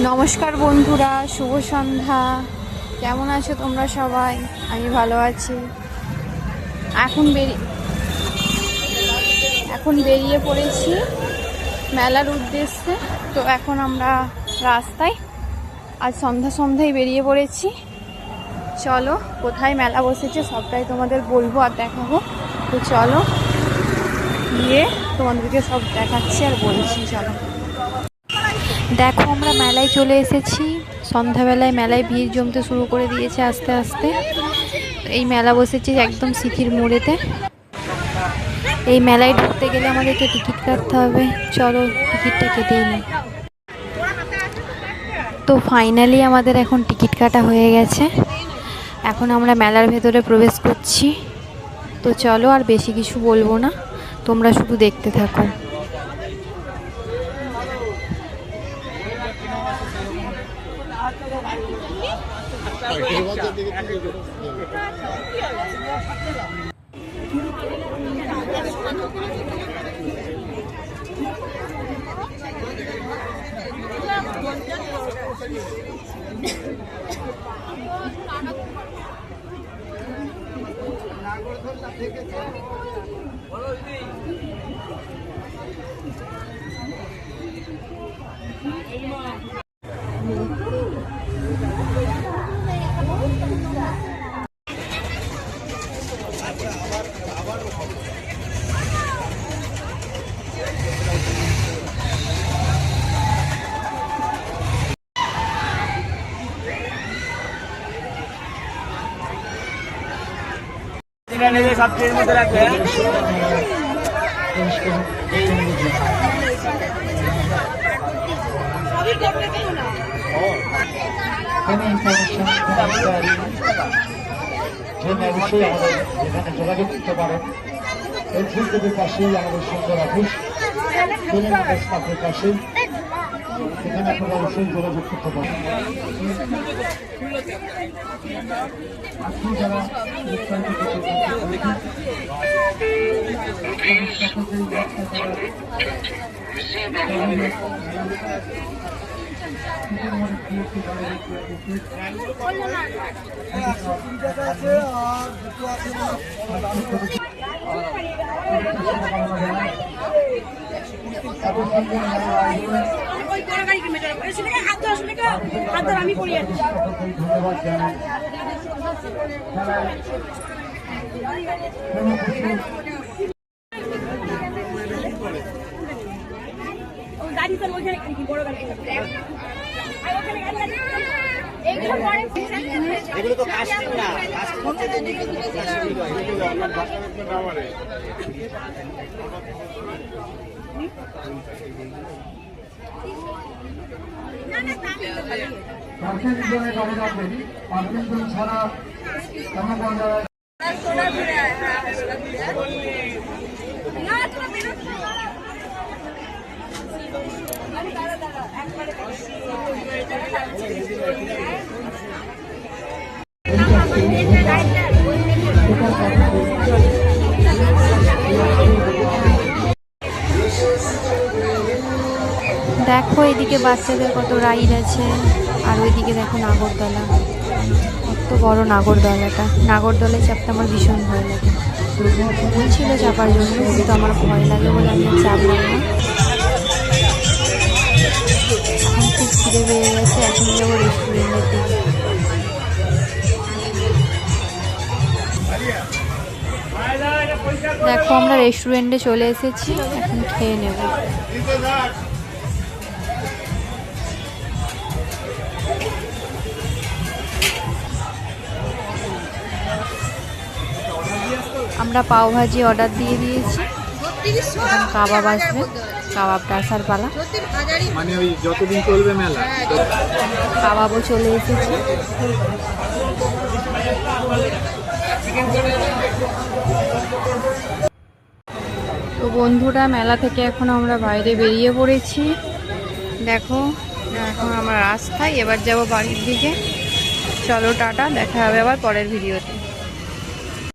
নমস্কার বন্ধুরা, শুভ সন্ধ্যা। কেমন আছো তোমরা সবাই? আমি ভালো আছি। এখন বেরিয়ে পড়েছি মেলার উদ্দেশ্যে। তো এখন আমরা রাস্তায় আজ সন্ধ্যায় বেরিয়ে পড়েছি। চলো, কোথায় মেলা বসেছে সবটাই তোমাদের বলবো আর দেখাবো। তো চলো গিয়ে তোমাদেরকে সব দেখাচ্ছি আর বলছি। চলো, দেখো আমরা মেলায় চলে এসেছি। সন্ধ্যাবেলায় মেলায় ভিড় জমতে শুরু করে দিয়েছে আস্তে আস্তে। এই মেলা বসেছে একদম সিথির মোড়েতে। এই মেলায় ঢুকতে গেলে আমাদেরকে টিকিট কাটতে হবে। চলো টিকিটটা কেটেই নিই। তো ফাইনালি আমাদের এখন টিকিট কাটা হয়ে গেছে। এখন আমরা মেলার ভেতরে প্রবেশ করছি। তো চলো, আর বেশি কিছু বলবো না, তোমরা শুধু দেখতে থাকো। সবচেয়ে মধ্যে রাখবে। অবশ্যই আমাদের এখানে যোগাযোগ করতে পারেন। এই ফুলকপির পাশেই আমাদের সুন্দর অফিস, স্টাফের পাশে, এখানে আপনারা অবশ্যই যোগাযোগ করতে পারেন। আপনি যারা আমি করি ধন্যবাদ জানাই। এগুলো তো কাশ্মীর না, ছাড়া দেখো এদিকে বাচ্চাদের কত রাইড আছে, আর ওইদিকে দেখো নাগরদোলা। কত বড় নাগরদোলাটা। নাগরদোলায় চাপতে আমার ভীষণ ভয় লাগে। বলছিল চাপার জন্য, কিন্তু আমার ভয় লাগে বলে আমি চাপলাম না। এখন খুব খিদে পেয়ে গেছে, এখন যাবো রেস্টুরেন্টের দিকে। দেখো আমরা রেস্টুরেন্টে চলে এসেছি, এখন খেয়ে নেব। আমরা পাও ভাজি অর্ডার দিয়ে দিয়েছি। এখন কাবাব আসবে, কাবাবটা আসার পালা। মানে ওই যতদিন চলবে মেলা। কাবাবও চলে এসেছে। তো বন্ধুরা, মেলা থেকে এখন আমরা বাইরে বেরিয়ে পড়েছি। দেখো এখন আমরা রাস্তায়, এবার যাব বাড়ির দিকে। চলো টাটা, দেখা হবে আবার পরের ভিডিওতে।